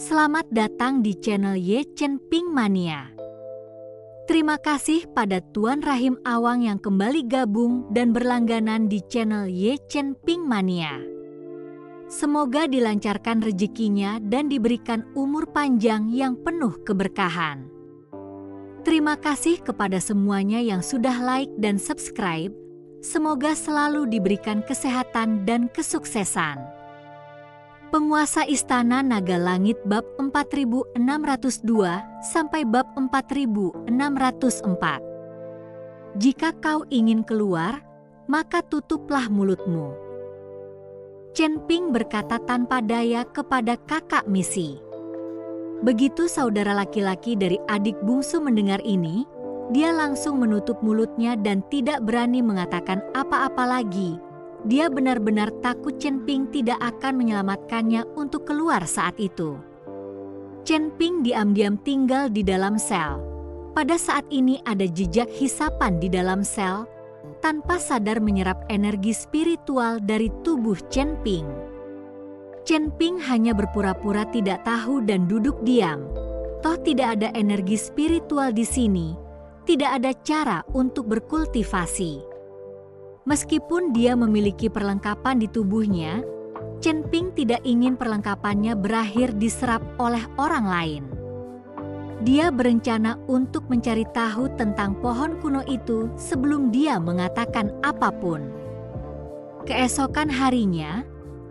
Selamat datang di channel Ye Chen Ping Mania. Terima kasih pada Tuan Rahim Awang yang kembali gabung dan berlangganan di channel Ye Chen Ping Mania. Semoga dilancarkan rezekinya dan diberikan umur panjang yang penuh keberkahan. Terima kasih kepada semuanya yang sudah like dan subscribe. Semoga selalu diberikan kesehatan dan kesuksesan. Penguasa Istana Naga Langit bab 4602 sampai bab 4604. Jika kau ingin keluar, maka tutuplah mulutmu. Chen Ping berkata tanpa daya kepada kakak misi. Begitu saudara laki-laki dari adik bungsu mendengar ini, dia langsung menutup mulutnya dan tidak berani mengatakan apa-apa lagi. Dia benar-benar takut Chen Ping tidak akan menyelamatkannya untuk keluar saat itu. Chen Ping diam-diam tinggal di dalam sel. Pada saat ini ada jejak hisapan di dalam sel, tanpa sadar menyerap energi spiritual dari tubuh Chen Ping. Chen Ping hanya berpura-pura tidak tahu dan duduk diam. Toh tidak ada energi spiritual di sini, tidak ada cara untuk berkultivasi. Meskipun dia memiliki perlengkapan di tubuhnya, Chen Ping tidak ingin perlengkapannya berakhir diserap oleh orang lain. Dia berencana untuk mencari tahu tentang pohon kuno itu sebelum dia mengatakan apapun. Keesokan harinya,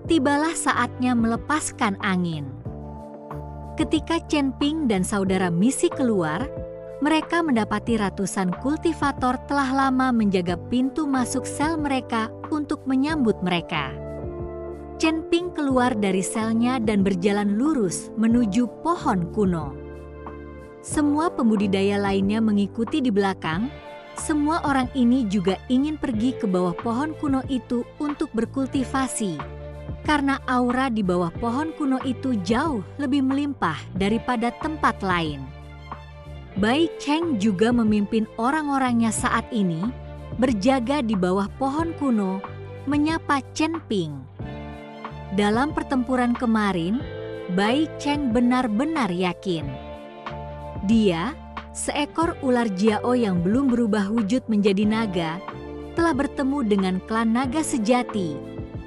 tibalah saatnya melepaskan angin. Ketika Chen Ping dan saudara misi keluar, mereka mendapati ratusan kultivator telah lama menjaga pintu masuk sel mereka untuk menyambut mereka. Chen Ping keluar dari selnya dan berjalan lurus menuju pohon kuno. Semua pembudidaya lainnya mengikuti di belakang. Semua orang ini juga ingin pergi ke bawah pohon kuno itu untuk berkultivasi, karena aura di bawah pohon kuno itu jauh lebih melimpah daripada tempat lain. Bai Cheng juga memimpin orang-orangnya saat ini, berjaga di bawah pohon kuno, menyapa Chen Ping. Dalam pertempuran kemarin, Bai Cheng benar-benar yakin. Dia, seekor ular jiao yang belum berubah wujud menjadi naga, telah bertemu dengan klan naga sejati,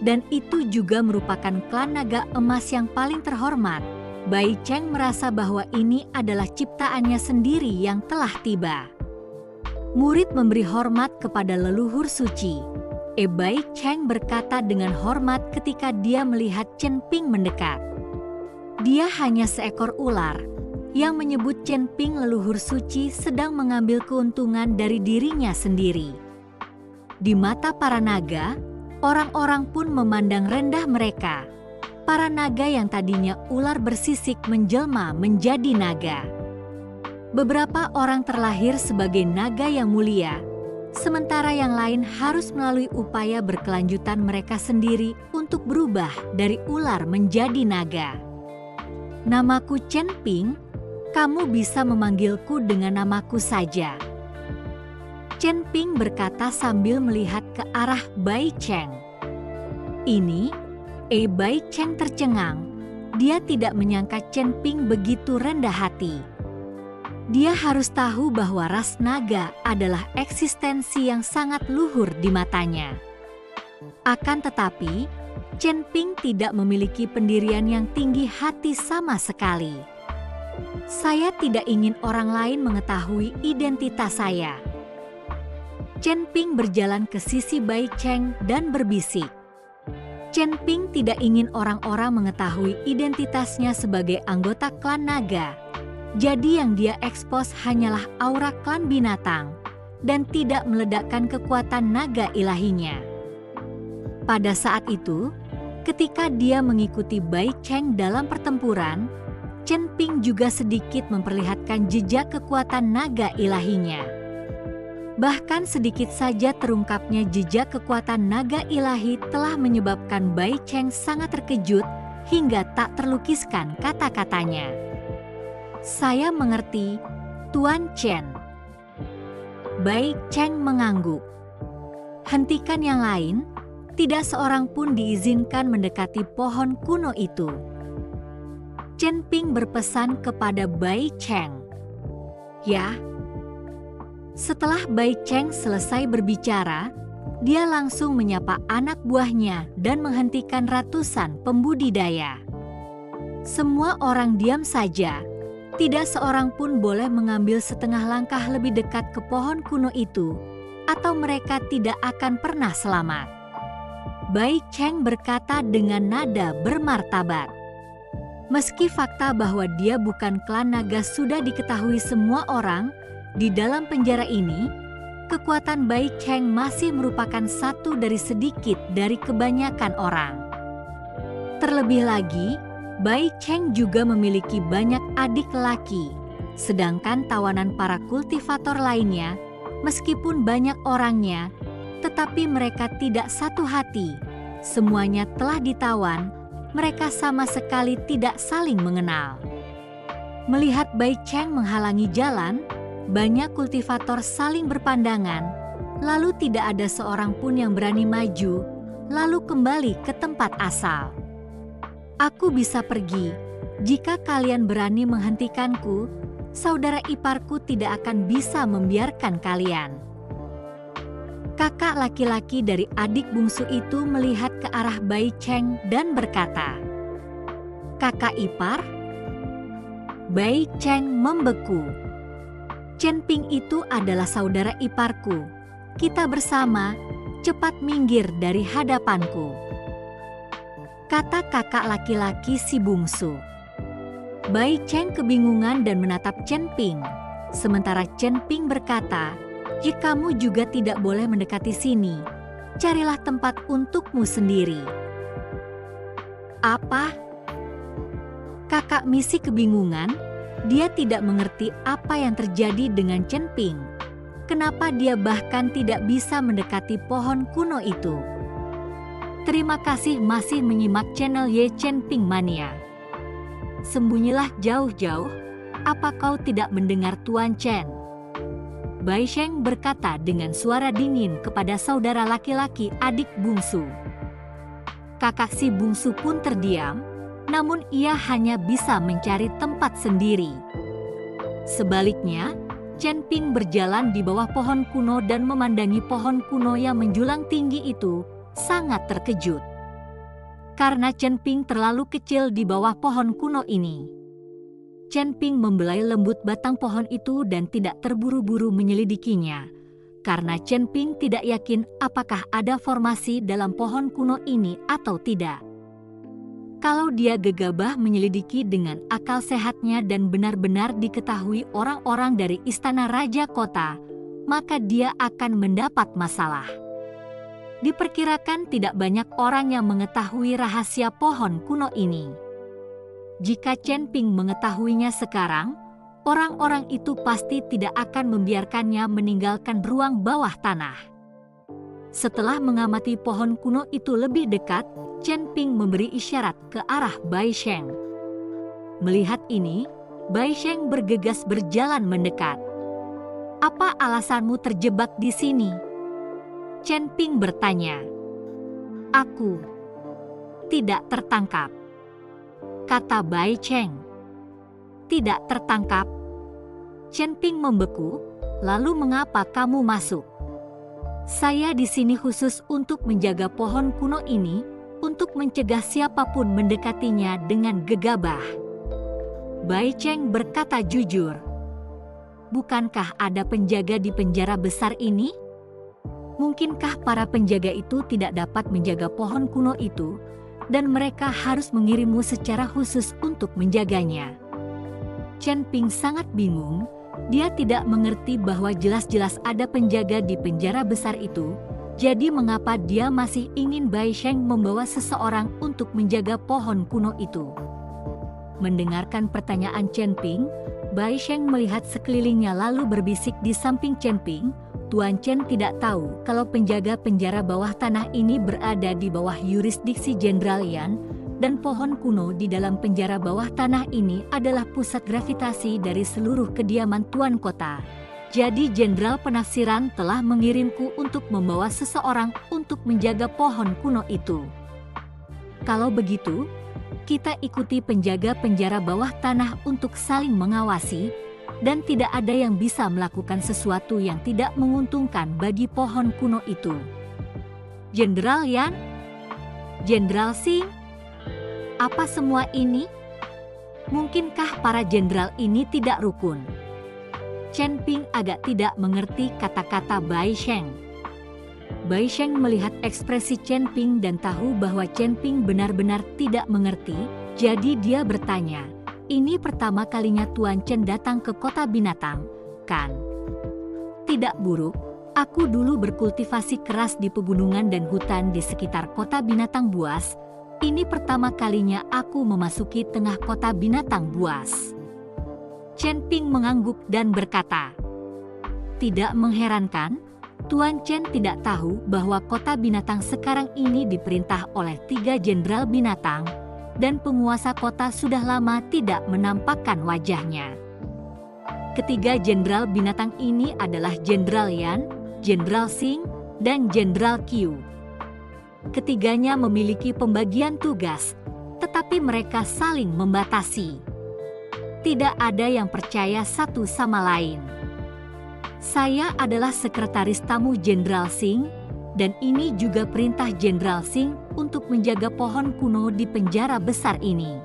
dan itu juga merupakan klan naga emas yang paling terhormat. Bai Cheng merasa bahwa ini adalah ciptaannya sendiri yang telah tiba. Murid memberi hormat kepada leluhur suci. Bai Cheng berkata dengan hormat ketika dia melihat Chen Ping mendekat. Dia hanya seekor ular yang menyebut Chen Ping leluhur suci sedang mengambil keuntungan dari dirinya sendiri. Di mata para naga, orang-orang pun memandang rendah mereka. Para naga yang tadinya ular bersisik menjelma menjadi naga. Beberapa orang terlahir sebagai naga yang mulia, sementara yang lain harus melalui upaya berkelanjutan mereka sendiri untuk berubah dari ular menjadi naga. Namaku Chen Ping, kamu bisa memanggilku dengan namaku saja. Chen Ping berkata sambil melihat ke arah Bai Cheng. Bai Cheng tercengang. Dia tidak menyangka Chen Ping begitu rendah hati. Dia harus tahu bahwa ras naga adalah eksistensi yang sangat luhur di matanya. Akan tetapi, Chen Ping tidak memiliki pendirian yang tinggi hati sama sekali. Saya tidak ingin orang lain mengetahui identitas saya. Chen Ping berjalan ke sisi Bai Cheng dan berbisik. Chen Ping tidak ingin orang-orang mengetahui identitasnya sebagai anggota klan naga. Jadi yang dia ekspos hanyalah aura klan binatang dan tidak meledakkan kekuatan naga ilahinya. Pada saat itu, ketika dia mengikuti Bai Cheng dalam pertempuran, Chen Ping juga sedikit memperlihatkan jejak kekuatan naga ilahinya. Bahkan sedikit saja terungkapnya jejak kekuatan naga ilahi telah menyebabkan Bai Cheng sangat terkejut hingga tak terlukiskan kata-katanya. Saya mengerti, Tuan Chen. Bai Cheng mengangguk. Hentikan yang lain, tidak seorang pun diizinkan mendekati pohon kuno itu. Chen Ping berpesan kepada Bai Cheng. Ya. Setelah Bai Cheng selesai berbicara, dia langsung menyapa anak buahnya dan menghentikan ratusan pembudidaya. Semua orang diam saja. Tidak seorang pun boleh mengambil setengah langkah lebih dekat ke pohon kuno itu, atau mereka tidak akan pernah selamat. Bai Cheng berkata dengan nada bermartabat. Meski fakta bahwa dia bukan klan naga sudah diketahui semua orang, di dalam penjara ini, kekuatan Bai Cheng masih merupakan satu dari sedikit dari kebanyakan orang. Terlebih lagi, Bai Cheng juga memiliki banyak adik laki, sedangkan tawanan para kultivator lainnya, meskipun banyak orangnya, tetapi mereka tidak satu hati. Semuanya telah ditawan, mereka sama sekali tidak saling mengenal. Melihat Bai Cheng menghalangi jalan, banyak kultivator saling berpandangan, lalu tidak ada seorang pun yang berani maju, lalu kembali ke tempat asal. Aku bisa pergi, jika kalian berani menghentikanku, saudara iparku tidak akan bisa membiarkan kalian. Kakak laki-laki dari adik bungsu itu melihat ke arah Bai Cheng dan berkata, "Kakak ipar?" Bai Cheng membeku. Chen Ping itu adalah saudara iparku. Kita bersama, cepat minggir dari hadapanku, kata kakak laki-laki si bungsu. Bai Cheng kebingungan dan menatap Chen Ping. Sementara Chen Ping berkata, "Jika kamu juga tidak boleh mendekati sini, carilah tempat untukmu sendiri." Apa? Kakak misi kebingungan. Dia tidak mengerti apa yang terjadi dengan Chen Ping. Kenapa dia bahkan tidak bisa mendekati pohon kuno itu? Terima kasih masih menyimak channel Ye Chen Ping Mania. Sembunyilah jauh-jauh, apa kau tidak mendengar Tuan Chen? Bai Cheng berkata dengan suara dingin kepada saudara laki-laki adik bungsu. Kakak si bungsu pun terdiam, namun ia hanya bisa mencari tempat sendiri. Sebaliknya, Chen Ping berjalan di bawah pohon kuno dan memandangi pohon kuno yang menjulang tinggi itu, sangat terkejut. Karena Chen Ping terlalu kecil di bawah pohon kuno ini. Chen Ping membelai lembut batang pohon itu dan tidak terburu-buru menyelidikinya. Karena Chen Ping tidak yakin apakah ada formasi dalam pohon kuno ini atau tidak. Kalau dia gegabah menyelidiki dengan akal sehatnya dan benar-benar diketahui orang-orang dari istana raja kota, maka dia akan mendapat masalah. Diperkirakan tidak banyak orang yang mengetahui rahasia pohon kuno ini. Jika Chen Ping mengetahuinya sekarang, orang-orang itu pasti tidak akan membiarkannya meninggalkan ruang bawah tanah. Setelah mengamati pohon kuno itu lebih dekat, Chen Ping memberi isyarat ke arah Bai Cheng. Melihat ini, Bai Cheng bergegas berjalan mendekat. "Apa alasanmu terjebak di sini?" Chen Ping bertanya. "Aku tidak tertangkap," kata Bai Cheng. "Tidak tertangkap?" Chen Ping membeku, "Lalu mengapa kamu masuk?" "Saya di sini khusus untuk menjaga pohon kuno ini, untuk mencegah siapapun mendekatinya dengan gegabah." Bai Cheng berkata jujur. "Bukankah ada penjaga di penjara besar ini? Mungkinkah para penjaga itu tidak dapat menjaga pohon kuno itu, dan mereka harus mengirimmu secara khusus untuk menjaganya?" Chen Ping sangat bingung. Dia tidak mengerti bahwa jelas-jelas ada penjaga di penjara besar itu. Jadi mengapa dia masih ingin Bai Cheng membawa seseorang untuk menjaga pohon kuno itu? Mendengarkan pertanyaan Chen Ping, Bai Cheng melihat sekelilingnya lalu berbisik di samping Chen Ping, "Tuan Chen tidak tahu kalau penjaga penjara bawah tanah ini berada di bawah yurisdiksi Jenderal Yan, dan pohon kuno di dalam penjara bawah tanah ini adalah pusat gravitasi dari seluruh kediaman Tuan Kota. Jadi Jenderal Penafsiran telah mengirimku untuk membawa seseorang untuk menjaga pohon kuno itu. Kalau begitu, kita ikuti penjaga penjara bawah tanah untuk saling mengawasi, dan tidak ada yang bisa melakukan sesuatu yang tidak menguntungkan bagi pohon kuno itu. Jenderal Yan? Jenderal Singh? Apa semua ini? Mungkinkah para jenderal ini tidak rukun? Chen Ping agak tidak mengerti kata-kata Bai Sheng. Bai Sheng melihat ekspresi Chen Ping dan tahu bahwa Chen Ping benar-benar tidak mengerti, jadi dia bertanya, "Ini pertama kalinya Tuan Chen datang ke kota binatang, kan?" "Tidak buruk, aku dulu berkultivasi keras di pegunungan dan hutan di sekitar kota binatang buas. Ini pertama kalinya aku memasuki tengah kota binatang buas." Chen Ping mengangguk dan berkata, "Tidak mengherankan, Tuan Chen tidak tahu bahwa kota binatang sekarang ini diperintah oleh 3 jenderal binatang, dan penguasa kota sudah lama tidak menampakkan wajahnya. Ketiga jenderal binatang ini adalah Jenderal Yan, Jenderal Singh, dan Jenderal Qiu. Ketiganya memiliki pembagian tugas, tetapi mereka saling membatasi. Tidak ada yang percaya satu sama lain. Saya adalah sekretaris tamu Jenderal Singh, dan ini juga perintah Jenderal Singh untuk menjaga pohon kuno di penjara besar ini.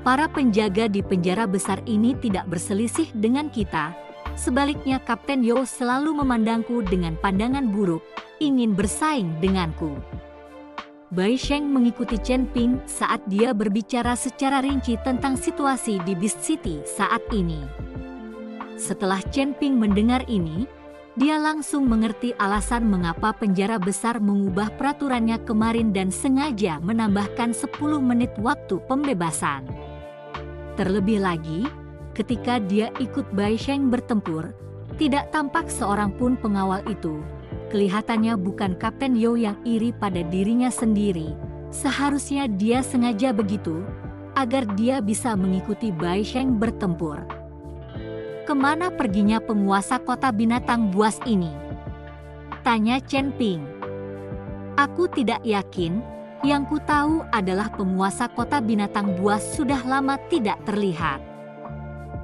Para penjaga di penjara besar ini tidak berselisih dengan kita, sebaliknya Kapten Yo selalu memandangku dengan pandangan buruk, ingin bersaing denganku." Bai Sheng mengikuti Chen Ping saat dia berbicara secara rinci tentang situasi di Beast City saat ini. Setelah Chen Ping mendengar ini, dia langsung mengerti alasan mengapa penjara besar mengubah peraturannya kemarin dan sengaja menambahkan 10 menit waktu pembebasan. Terlebih lagi, ketika dia ikut Bai Sheng bertempur, tidak tampak seorang pun pengawal itu. Kelihatannya bukan Kapten Yo yang iri pada dirinya sendiri. Seharusnya dia sengaja begitu, agar dia bisa mengikuti Bai Sheng bertempur. "Kemana perginya penguasa kota binatang buas ini?" tanya Chen Ping. "Aku tidak yakin, yang ku tahu adalah penguasa kota binatang buas sudah lama tidak terlihat."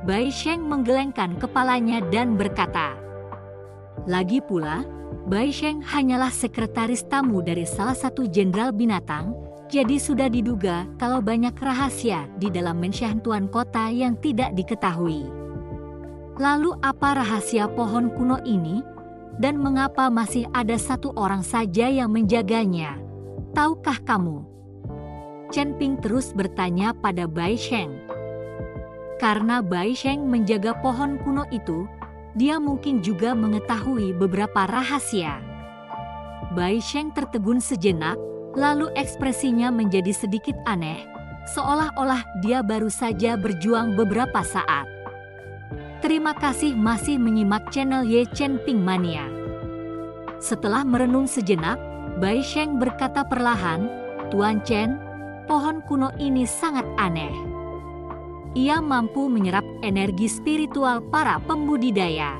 Bai Sheng menggelengkan kepalanya dan berkata, "Lagi pula, Bai Sheng hanyalah sekretaris tamu dari salah satu jenderal binatang, jadi sudah diduga kalau banyak rahasia di dalam mensyahan tuan kota yang tidak diketahui. Lalu apa rahasia pohon kuno ini? Dan mengapa masih ada satu orang saja yang menjaganya? Tahukah kamu?" Chen Ping terus bertanya pada Bai Sheng. Karena Bai Sheng menjaga pohon kuno itu, dia mungkin juga mengetahui beberapa rahasia. Bai Sheng tertegun sejenak, lalu ekspresinya menjadi sedikit aneh, seolah-olah dia baru saja berjuang beberapa saat. Terima kasih masih menyimak channel Ye Chen Ping Mania. Setelah merenung sejenak, Bai Sheng berkata perlahan, "Tuan Chen, pohon kuno ini sangat aneh. Ia mampu menyerap energi spiritual para pembudidaya.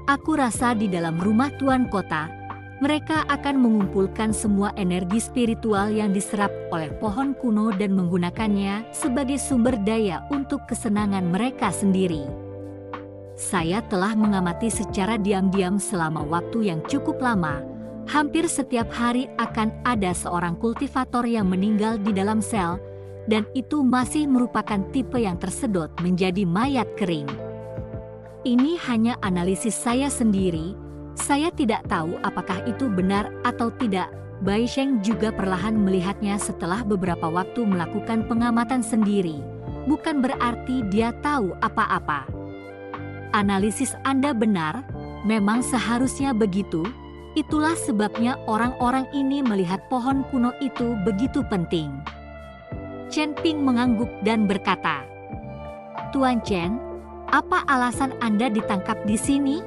Aku rasa di dalam rumah tuan kota, mereka akan mengumpulkan semua energi spiritual yang diserap oleh pohon kuno dan menggunakannya sebagai sumber daya untuk kesenangan mereka sendiri. Saya telah mengamati secara diam-diam selama waktu yang cukup lama. Hampir setiap hari akan ada seorang kultivator yang meninggal di dalam sel, dan itu masih merupakan tipe yang tersedot menjadi mayat kering. Ini hanya analisis saya sendiri. Saya tidak tahu apakah itu benar atau tidak." Bai Sheng juga perlahan melihatnya setelah beberapa waktu melakukan pengamatan sendiri. Bukan berarti dia tahu apa-apa. "Analisis Anda benar, memang seharusnya begitu. Itulah sebabnya orang-orang ini melihat pohon kuno itu begitu penting." Chen Ping mengangguk dan berkata, "Tuan Chen, apa alasan Anda ditangkap di sini?"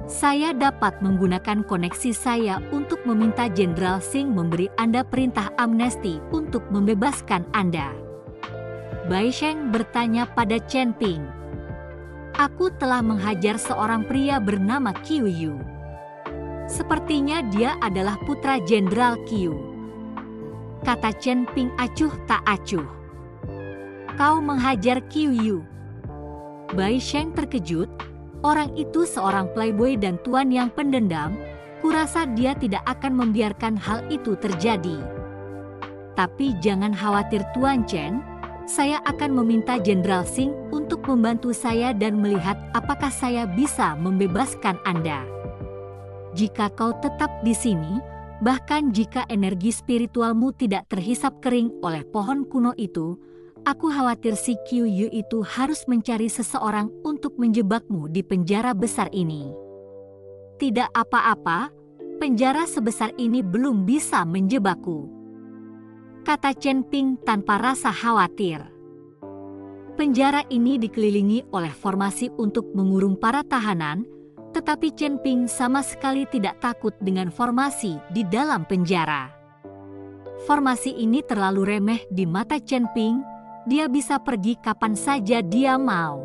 "Saya dapat menggunakan koneksi saya untuk meminta Jenderal Singh memberi Anda perintah amnesti untuk membebaskan Anda." Bai Sheng bertanya pada Chen Ping. "Aku telah menghajar seorang pria bernama Qiu Yu. Sepertinya dia adalah putra Jenderal Qiu." kata Chen Ping acuh tak acuh. Kau menghajar Qiu. Bai Sheng terkejut, orang itu seorang playboy dan tuan yang pendendam, kurasa dia tidak akan membiarkan hal itu terjadi. Tapi jangan khawatir Tuan Chen, saya akan meminta Jenderal Xing untuk membantu saya dan melihat apakah saya bisa membebaskan Anda. Jika kau tetap di sini, bahkan jika energi spiritualmu tidak terhisap kering oleh pohon kuno itu, aku khawatir si Qiu itu harus mencari seseorang untuk menjebakmu di penjara besar ini. Tidak apa-apa, penjara sebesar ini belum bisa menjebakku, kata Chen Ping tanpa rasa khawatir. Penjara ini dikelilingi oleh formasi untuk mengurung para tahanan, tetapi Chen Ping sama sekali tidak takut dengan formasi di dalam penjara. Formasi ini terlalu remeh di mata Chen Ping. Dia bisa pergi kapan saja dia mau.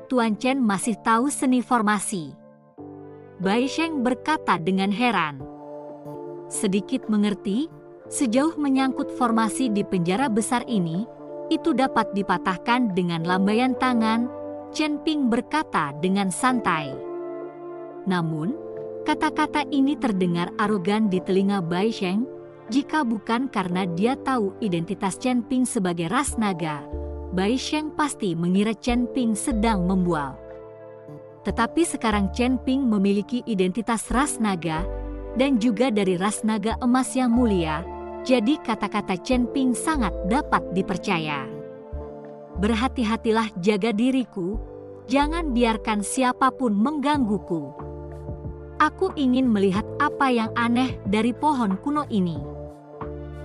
Tuan Chen masih tahu seni formasi. Bai Sheng berkata dengan heran. Sedikit mengerti, sejauh menyangkut formasi di penjara besar ini, itu dapat dipatahkan dengan lambaian tangan, Chen Ping berkata dengan santai. Namun, kata-kata ini terdengar arogan di telinga Bai Sheng. Jika bukan karena dia tahu identitas Chen Ping sebagai ras naga, Bai Sheng pasti mengira Chen Ping sedang membual. Tetapi sekarang Chen Ping memiliki identitas ras naga dan juga dari ras naga emas yang mulia, jadi kata-kata Chen Ping sangat dapat dipercaya. Berhati-hatilah jaga diriku, jangan biarkan siapapun menggangguku. Aku ingin melihat apa yang aneh dari pohon kuno ini.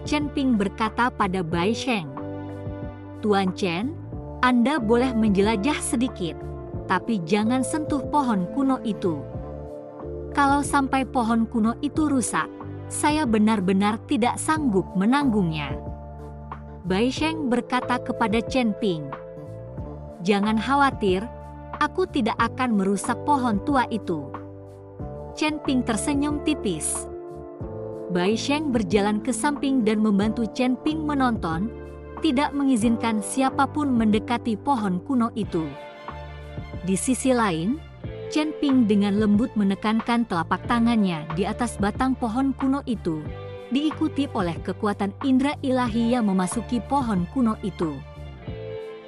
Chen Ping berkata pada Bai Sheng. Tuan Chen, Anda boleh menjelajah sedikit, tapi jangan sentuh pohon kuno itu. Kalau sampai pohon kuno itu rusak, saya benar-benar tidak sanggup menanggungnya. Bai Sheng berkata kepada Chen Ping. Jangan khawatir, aku tidak akan merusak pohon tua itu. Chen Ping tersenyum tipis. Bai Sheng berjalan ke samping dan membantu Chen Ping menonton, tidak mengizinkan siapapun mendekati pohon kuno itu. Di sisi lain, Chen Ping dengan lembut menekankan telapak tangannya di atas batang pohon kuno itu, diikuti oleh kekuatan indera ilahi yang memasuki pohon kuno itu.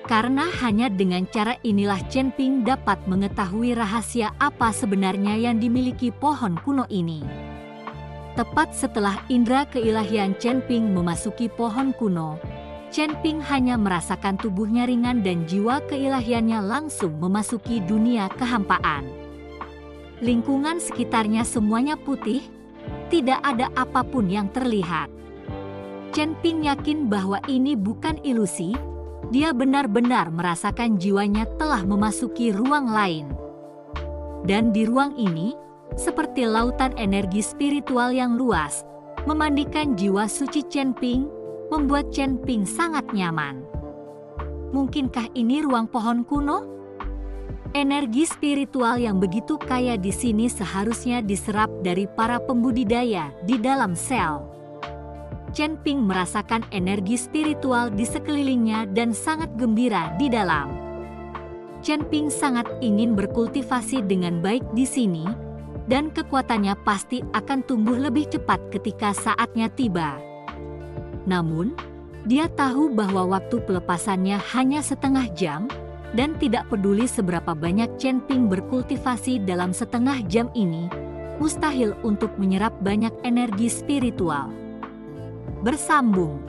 Karena hanya dengan cara inilah Chen Ping dapat mengetahui rahasia apa sebenarnya yang dimiliki pohon kuno ini. Tepat setelah indera keilahian Chen Ping memasuki pohon kuno, Chen Ping hanya merasakan tubuhnya ringan dan jiwa keilahiannya langsung memasuki dunia kehampaan. Lingkungan sekitarnya semuanya putih, tidak ada apapun yang terlihat. Chen Ping yakin bahwa ini bukan ilusi, dia benar-benar merasakan jiwanya telah memasuki ruang lain. Dan di ruang ini, seperti lautan energi spiritual yang luas, memandikan jiwa suci Chen Ping, membuat Chen Ping sangat nyaman. Mungkinkah ini ruang pohon kuno? Energi spiritual yang begitu kaya di sini seharusnya diserap dari para pembudidaya di dalam sel. Chen Ping merasakan energi spiritual di sekelilingnya dan sangat gembira di dalam. Chen Ping sangat ingin berkultivasi dengan baik di sini, dan kekuatannya pasti akan tumbuh lebih cepat ketika saatnya tiba. Namun, dia tahu bahwa waktu pelepasannya hanya setengah jam, dan tidak peduli seberapa banyak Chen Ping berkultivasi dalam setengah jam ini, mustahil untuk menyerap banyak energi spiritual. Bersambung.